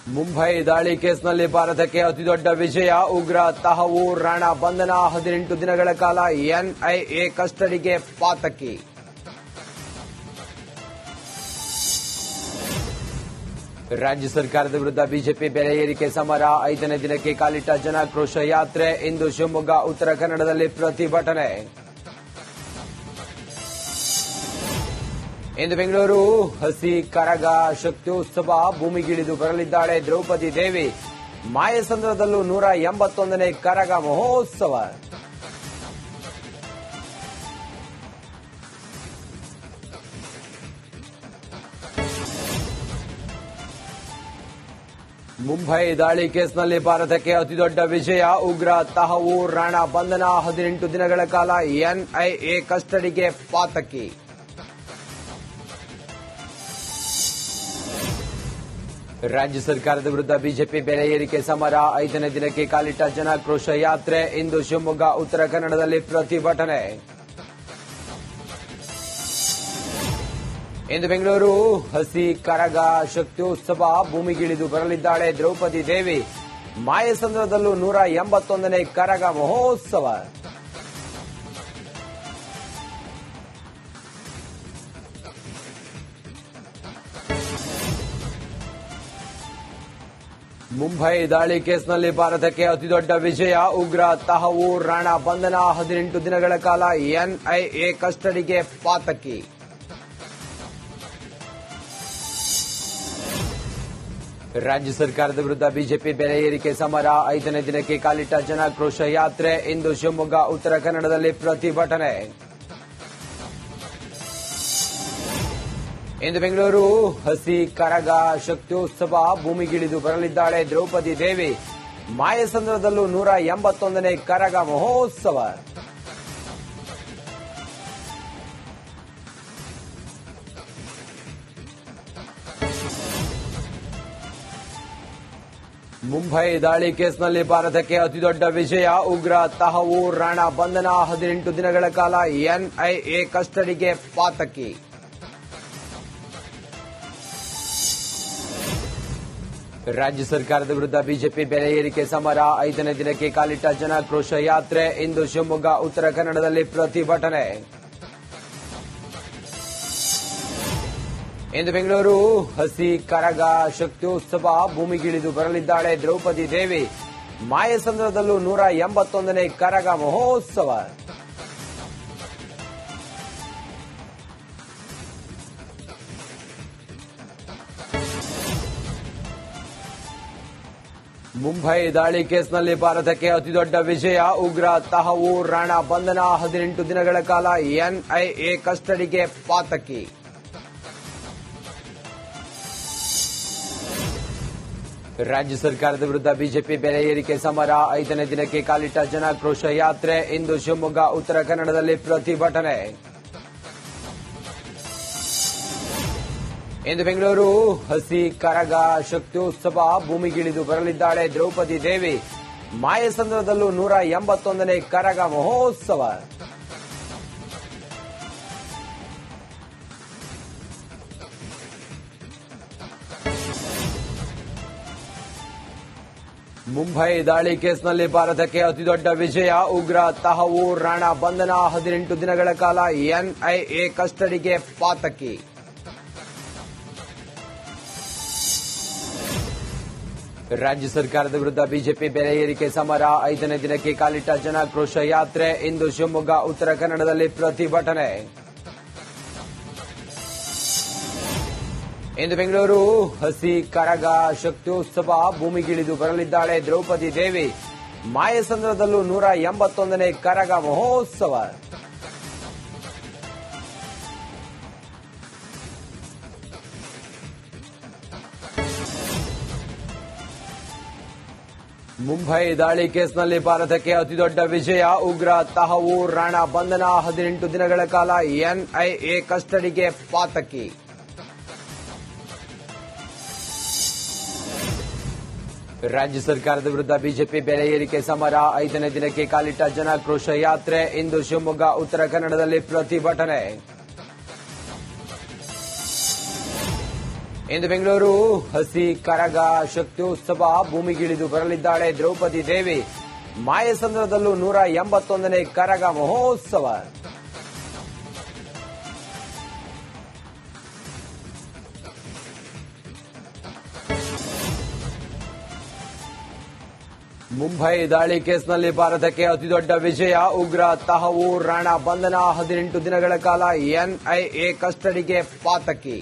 ಮುಂಬೈ ದಾಳಿ ಕೇಸ್ನಲ್ಲಿ ಭಾರತಕ್ಕೆ ಅತಿದೊಡ್ಡ ವಿಜಯ. ಉಗ್ರ ತಹವೂರ್ ರಾಣಾ ಬಂಧನ. 18 ದಿನಗಳ ಕಾಲ ಎನ್ಐಎ ಕಸ್ಟಡಿಗೆ ಪಾತಕಿ. ರಾಜ್ಯ ಸರ್ಕಾರದ ವಿರುದ್ಧ ಬಿಜೆಪಿ ಬೆಲೆ ಏರಿಕೆ ಸಮರ. 5ನೇ ದಿನಕ್ಕೆ ಕಾಲಿಟ್ಟ ಜನಾಕ್ರೋಶ ಯಾತ್ರೆ. ಇಂದು ಶಿವಮೊಗ್ಗ, ಉತ್ತರ ಕನ್ನಡದಲ್ಲಿ ಪ್ರತಿಭಟನೆ. ಇಂದು ಬೆಂಗಳೂರು ಹಸಿ ಕರಗ ಶಕ್ತ್ಯೋತ್ಸವ. ಭೂಮಿಗಿಳಿದು ಬರಲಿದ್ದಾಳೆ ದ್ರೌಪದಿ ದೇವಿ. ಮಾಯಸಂದ್ರದಲ್ಲೂ 181ನೇ ಕರಗ ಮಹೋತ್ಸವ. ಮುಂಬೈ ದಾಳಿ ಕೇಸ್ನಲ್ಲಿ ಭಾರತಕ್ಕೆ ಅತಿದೊಡ್ಡ ವಿಜಯ. ಉಗ್ರ ತಹವೂರ್ ರಾಣಾ ಬಂಧನ. 18 ದಿನಗಳ ಕಾಲ ಎನ್ಐಎ ಕಸ್ಟಡಿಗೆ ಪಾತಕಿ. ರಾಜ್ಯ ಸರ್ಕಾರದ ವಿರುದ್ಧ ಬಿಜೆಪಿ ಬೆಲೆ ಏರಿಕೆ ಸಮರ. 5ನೇ ದಿನಕ್ಕೆ ಕಾಲಿಟ್ಟ ಜನಾಕ್ರೋಶ ಯಾತ್ರೆ. ಇಂದು ಶಿವಮೊಗ್ಗ, ಉತ್ತರ ಕನ್ನಡದಲ್ಲಿ ಪ್ರತಿಭಟನೆ. ಇಂದು ಬೆಂಗಳೂರು ಹಸಿ ಕರಗ ಶಕ್ತ್ಯೋತ್ಸವ. ಭೂಮಿಗಿಳಿದು ಬರಲಿದ್ದಾಳೆ ದ್ರೌಪದಿ ದೇವಿ. ಮಾಯಸಂದ್ರದಲ್ಲೂ 181ನೇ ಕರಗ ಮಹೋತ್ಸವ. ಮುಂಬೈ ದಾಳಿ ಕೇಸ್ನಲ್ಲಿ ಭಾರತಕ್ಕೆ ಅತಿದೊಡ್ಡ ವಿಜಯ. ಉಗ್ರ ತಹವೂರ್ ರಾಣಾ ಬಂಧನ. 18 ದಿನಗಳ ಕಾಲ ಎನ್ಐಎ ಕಸ್ಟಡಿಗೆ ಪಾತಕಿ. ರಾಜ್ಯ ಸರ್ಕಾರದ ವಿರುದ್ಧ ಬಿಜೆಪಿ ಬೆಲೆ ಏರಿಕೆ ಸಮರ. 5ನೇ ದಿನಕ್ಕೆ ಕಾಲಿಟ್ಟ ಜನಾಕ್ರೋಶ ಯಾತ್ರೆ. ಇಂದು ಶಿವಮೊಗ್ಗ, ಉತ್ತರ ಕನ್ನಡದಲ್ಲಿ ಪ್ರತಿಭಟನೆ. ಇಂದು ಬೆಂಗಳೂರು ಹಸಿ ಕರಗ ಶಕ್ತ್ಯೋತ್ಸವ. ಭೂಮಿಗಿಳಿದು ಬರಲಿದ್ದಾಳೆ ದ್ರೌಪದಿ ದೇವಿ. ಮಾಯಸಂದ್ರದಲ್ಲೂ 181ನೇ ಕರಗ ಮಹೋತ್ಸವ. ಮುಂಬೈ ದಾಳಿ ಕೇಸ್ನಲ್ಲಿ ಭಾರತಕ್ಕೆ ಅತಿದೊಡ್ಡ ವಿಜಯ. ಉಗ್ರ ತಹವೂರ್ ರಾಣಾ ಬಂಧನ. 18 ದಿನಗಳ ಕಾಲ ಎನ್ಐಎ ಕಸ್ಟಡಿಗೆ ಪಾತಕಿ. ರಾಜ್ಯ ಸರ್ಕಾರದ ವಿರುದ್ಧ ಬಿಜೆಪಿ ಬೆಲೆ ಏರಿಕೆ ಸಮರ. 5ನೇ ದಿನಕ್ಕೆ ಕಾಲಿಟ್ಟ ಜನಾಕ್ರೋಶ ಯಾತ್ರೆ. ಇಂದು ಶಿವಮೊಗ್ಗ, ಉತ್ತರ ಕನ್ನಡದಲ್ಲಿ ಪ್ರತಿಭಟನೆ. ಇಂದು ಬೆಂಗಳೂರು ಹಸಿ ಕರಗ ಶಕ್ತ್ಯೋತ್ಸವ. ಭೂಮಿಗಿಳಿದು ಬರಲಿದ್ದಾಳೆ ದ್ರೌಪದಿ ದೇವಿ. ಮಾಯಸಂದ್ರದಲ್ಲೂ 181ನೇ ಕರಗ ಮಹೋತ್ಸವ. ಮುಂಬೈ ದಾಳಿ ಕೇಸ್ನಲ್ಲಿ ಭಾರತಕ್ಕೆ ಅತಿದೊಡ್ಡ ವಿಜಯ. ಉಗ್ರ ತಹವೂರ್ ರಾಣಾ ಬಂಧನ. 18 ದಿನಗಳ ಕಾಲ ಎನ್ಐಎ ಕಸ್ಟಡಿಗೆ ಪಾತಕಿ. ರಾಜ್ಯ ಸರ್ಕಾರದ ವಿರುದ್ಧ ಬಿಜೆಪಿ ಬೆಲೆ ಏರಿಕೆ ಸಮರ. 5ನೇ ದಿನಕ್ಕೆ ಕಾಲಿಟ್ಟ ಜನಾಕ್ರೋಶ ಯಾತ್ರೆ. ಇಂದು ಶಿವಮೊಗ್ಗ, ಉತ್ತರ ಕನ್ನಡದಲ್ಲಿ ಪ್ರತಿಭಟನೆ. ಇಂದು ಬೆಂಗಳೂರು ಹಸಿ ಕರಗ ಶಕ್ತ್ಯೋತ್ಸವ. ಭೂಮಿಗಿಳಿದು ಬರಲಿದ್ದಾಳೆ ದ್ರೌಪದಿ ದೇವಿ. ಮಾಯಸಂದ್ರದಲ್ಲೂ 181ನೇ ಕರಗ ಮಹೋತ್ಸವ. ಮುಂಬೈ ದಾಳಿ ಕೇಸ್ನಲ್ಲಿ ಭಾರತಕ್ಕೆ ಅತಿದೊಡ್ಡ ವಿಜಯ. ಉಗ್ರ ತಹವೂರ್ ರಾಣಾ ಬಂಧನ. 18 ದಿನಗಳ ಕಾಲ ಎನ್ಐಎ ಕಸ್ಟಡಿಗೆ ಪಾತಕಿ. ರಾಜ್ಯ ಸರ್ಕಾರದ ವಿರುದ್ಧ ಬಿಜೆಪಿ ಬೆಲೆ ಏರಿಕೆ ಸಮರ. 5ನೇ ದಿನಕ್ಕೆ ಕಾಲಿಟ್ಟ ಜನಾಕ್ರೋಶ ಯಾತ್ರೆ. ಇಂದು ಶಿವಮೊಗ್ಗ, ಉತ್ತರ ಕನ್ನಡದಲ್ಲಿ ಪ್ರತಿಭಟನೆ. ಇಂದು ಬೆಂಗಳೂರು ಹಸಿ ಕರಗ ಶಕ್ತ್ಯೋತ್ಸವ. ಭೂಮಿಗಿಳಿದು ಬರಲಿದ್ದಾಳೆ ದ್ರೌಪದಿ ದೇವಿ. ಮಾಯಸಂದ್ರದಲ್ಲೂ 181ನೇ ಕರಗ ಮಹೋತ್ಸವ. ಮುಂಬೈ ದಾಳಿ ಕೇಸ್ನಲ್ಲಿ ಭಾರತಕ್ಕೆ ಅತಿದೊಡ್ಡ ವಿಜಯ. ಉಗ್ರ ತಹವೂರ್ ರಾಣಾ ಬಂಧನ. 18 ದಿನಗಳ ಕಾಲ ಎನ್ಐಎ ಕಸ್ಟಡಿಗೆ ಪಾತಕಿ. ರಾಜ್ಯ ಸರ್ಕಾರದ ವಿರುದ್ಧ ಬಿಜೆಪಿ ಬೆಲೆ ಏರಿಕೆ ಸಮರ. 5ನೇ ದಿನಕ್ಕೆ ಕಾಲಿಟ್ಟ ಜನಾಕ್ರೋಶ ಯಾತ್ರೆ. ಇಂದು ಶಿವಮೊಗ್ಗ, ಉತ್ತರ ಕನ್ನಡದಲ್ಲಿ ಪ್ರತಿಭಟನೆ. ಇಂದು ಬೆಂಗಳೂರು ಹಸಿ ಕರಗ ಶಕ್ತ್ಯೋತ್ಸವ ಭೂಮಿಗಿಳಿದು ಬರಲಿದ್ದಾಳೆ ದ್ರೌಪದಿ ದೇವಿ. ಮಾಯಸಂದ್ರದಲ್ಲೂ 181ನೇ ಕರಗ ಮಹೋತ್ಸವ. ಮುಂಬೈ ದಾಳಿ ಕೇಸ್ನಲ್ಲಿ ಭಾರತಕ್ಕೆ ಅತಿದೊಡ್ಡ ವಿಜಯ. ಉಗ್ರ ತಹವೂರ್ ರಾಣಾ ಬಂಧನ, 18 ದಿನಗಳ ಕಾಲ ಎನ್ಐಎ ಕಸ್ಟಡಿಗೆ ಪಾತಕಿ.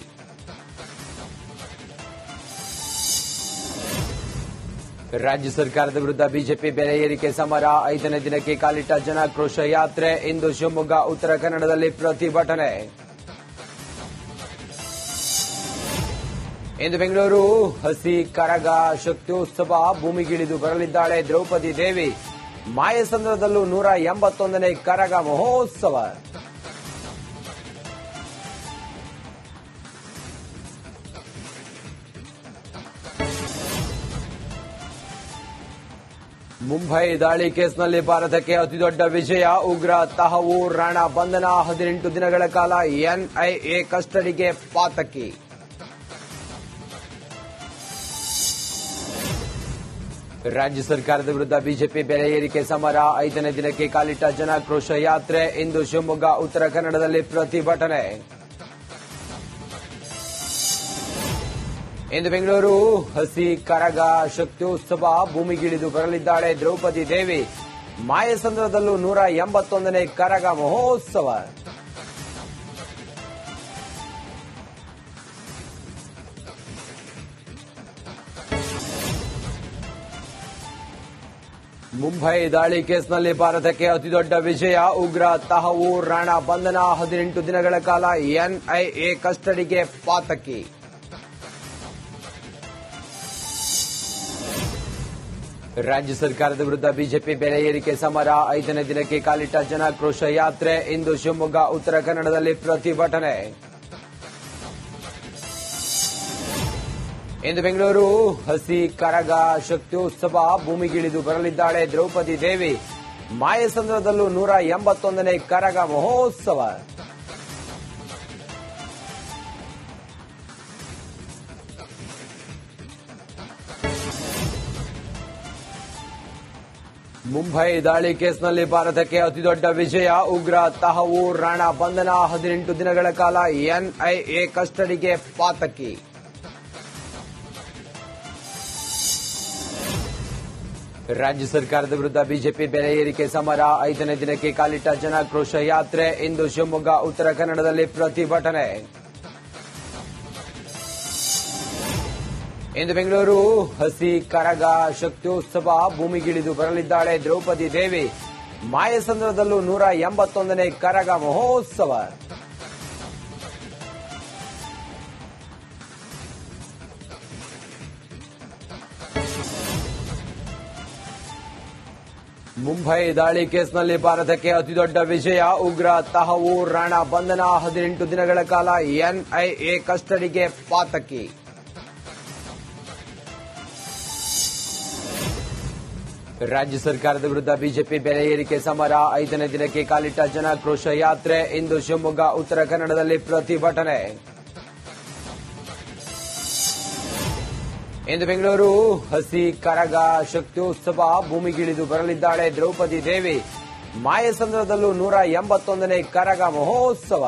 ರಾಜ್ಯ ಸರ್ಕಾರದ ವಿರುದ್ಧ ಬಿಜೆಪಿ ಬೆಲೆ ಏರಿಕೆ ಸಮರ, 5ನೇ ದಿನಕ್ಕೆ ಕಾಲಿಟ್ಟ ಜನಾಕ್ರೋಶ ಯಾತ್ರೆ. ಇಂದು ಶಿವಮೊಗ್ಗ, ಉತ್ತರ ಕನ್ನಡದಲ್ಲಿ ಪ್ರತಿಭಟನೆ. ಇಂದು ಬೆಂಗಳೂರು ಹಸಿ ಕರಗ ಶಕ್ತ್ಯೋತ್ಸವ ಭೂಮಿಗಿಳಿದು ಬರಲಿದ್ದಾಳೆ ದ್ರೌಪದಿ ದೇವಿ. ಮಾಯಸಂದ್ರದಲ್ಲೂ 181ನೇ ಕರಗ ಮಹೋತ್ಸವ. ಮುಂಬೈ ದಾಳಿ ಕೇಸ್ನಲ್ಲಿ ಭಾರತಕ್ಕೆ ಅತಿದೊಡ್ಡ ವಿಜಯ. ಉಗ್ರ ತಹವೂರ್ ರಾಣಾ ಬಂಧನ, 18 ದಿನಗಳ ಕಾಲ ಎನ್ಐಎ ಕಸ್ಟಡಿಗೆ ಪಾತಕಿ. ರಾಜ್ಯ ಸರ್ಕಾರದ ವಿರುದ್ಧ ಬಿಜೆಪಿ ಬೆಲೆ ಏರಿಕೆ ಸಮರ, 5ನೇ ದಿನಕ್ಕೆ ಕಾಲಿಟ್ಟ ಜನಾಕ್ರೋಶ ಯಾತ್ರೆ. ಇಂದು ಶಿವಮೊಗ್ಗ, ಉತ್ತರ ಕನ್ನಡದಲ್ಲಿ ಪ್ರತಿಭಟನೆ. ಇಂದು ಬೆಂಗಳೂರು ಹಸಿ ಕರಗ ಶಕ್ತ್ಯೋತ್ಸವ ಭೂಮಿಗಿಳಿದು ಬರಲಿದ್ದಾಳೆ ದ್ರೌಪದಿ ದೇವಿ. ಮಾಯಸಂದ್ರದಲ್ಲೂ 181ನೇ ಕರಗ ಮಹೋತ್ಸವ. ಮುಂಬೈ ದಾಳಿ ಕೇಸ್ನಲ್ಲಿ ಭಾರತಕ್ಕೆ ಅತಿದೊಡ್ಡ ವಿಜಯ. ಉಗ್ರ ತಹವೂರ್ ರಾಣಾ ಬಂಧನ, 18 ದಿನಗಳ ಕಾಲ ಎನ್ಐಎ ಕಸ್ಟಡಿಗೆ ಪಾತಕಿ. ರಾಜ್ಯ ಸರ್ಕಾರದ ವಿರುದ್ಧ ಬಿಜೆಪಿ ಬೆಲೆ ಏರಿಕೆ ಸಮರ, 5ನೇ ದಿನಕ್ಕೆ ಕಾಲಿಟ್ಟ ಜನಾಕ್ರೋಶ ಯಾತ್ರೆ. ಇಂದು ಶಿವಮೊಗ್ಗ, ಉತ್ತರ ಕನ್ನಡದಲ್ಲಿ ಪ್ರತಿಭಟನೆ. ಇಂದು ಬೆಂಗಳೂರು ಹಸಿ ಕರಗ ಶಕ್ತ್ಯೋತ್ಸವ ಭೂಮಿಗಿಳಿದು ಬರಲಿದ್ದಾಳೆ ದ್ರೌಪದಿ ದೇವಿ. ಮಾಯಸಂದ್ರದಲ್ಲೂ 181ನೇ ಕರಗ ಮಹೋತ್ಸವ. ಮುಂಬೈ ದಾಳಿ ಕೇಸ್ನಲ್ಲಿ ಭಾರತಕ್ಕೆ ಅತಿದೊಡ್ಡ ವಿಜಯ. ಉಗ್ರ ತಹವೂರ್ ರಾಣಾ ಬಂಧನ, 18 ದಿನಗಳ ಕಾಲ ಎನ್ಐಎ ಕಸ್ಟಡಿಗೆ ಪಾತಕಿ. ರಾಜ್ಯ ಸರ್ಕಾರದ ವಿರುದ್ಧ ಬಿಜೆಪಿ ಬೆಲೆ ಏರಿಕೆ ಸಮರ, 5ನೇ ದಿನಕ್ಕೆ ಕಾಲಿಟ್ಟ ಜನಾಕ್ರೋಶ ಯಾತ್ರೆ. ಇಂದು ಶಿವಮೊಗ್ಗ, ಉತ್ತರ ಕನ್ನಡದಲ್ಲಿ ಪ್ರತಿಭಟನೆ. ಇಂದು ಬೆಂಗಳೂರು ಹಸಿ ಕರಗ ಶಕ್ತ್ಯೋತ್ಸವ ಭೂಮಿಗಿಳಿದು ಬರಲಿದ್ದಾಳೆ ದ್ರೌಪದಿ ದೇವಿ. ಮಾಯಸಂದ್ರದಲ್ಲೂ 181ನೇ ಕರಗ ಮಹೋತ್ಸವ. ಮುಂಬೈ ದಾಳಿ ಕೇಸ್ನಲ್ಲಿ ಭಾರತಕ್ಕೆ ಅತಿದೊಡ್ಡ ವಿಜಯ. ಉಗ್ರ ತಹವೂರ್ ರಾಣಾ ಬಂಧನ, 18 ದಿನಗಳ ಕಾಲ ಎನ್ಐಎ ಕಸ್ಟಡಿಗೆ ಪಾತಕಿ. ರಾಜ್ಯ ಸರ್ಕಾರದ ವಿರುದ್ಧ ಬಿಜೆಪಿ ಬೆಲೆ ಏರಿಕೆ ಸಮರ, 5ನೇ ದಿನಕ್ಕೆ ಕಾಲಿಟ್ಟ ಜನಾಕ್ರೋಶ ಯಾತ್ರೆ. ಇಂದು ಶಿವಮೊಗ್ಗ, ಉತ್ತರ ಕನ್ನಡದಲ್ಲಿ ಪ್ರತಿಭಟನೆ. ಇಂದು ಬೆಂಗಳೂರು ಹಸಿ ಕರಗ ಶಕ್ತ್ಯೋತ್ಸವ ಭೂಮಿಗಿಳಿದು ಬರಲಿದ್ದಾಳೆ ದ್ರೌಪದಿ ದೇವಿ. ಮಾಯಸಂದ್ರದಲ್ಲೂ 181ನೇ ಕರಗ ಮಹೋತ್ಸವ.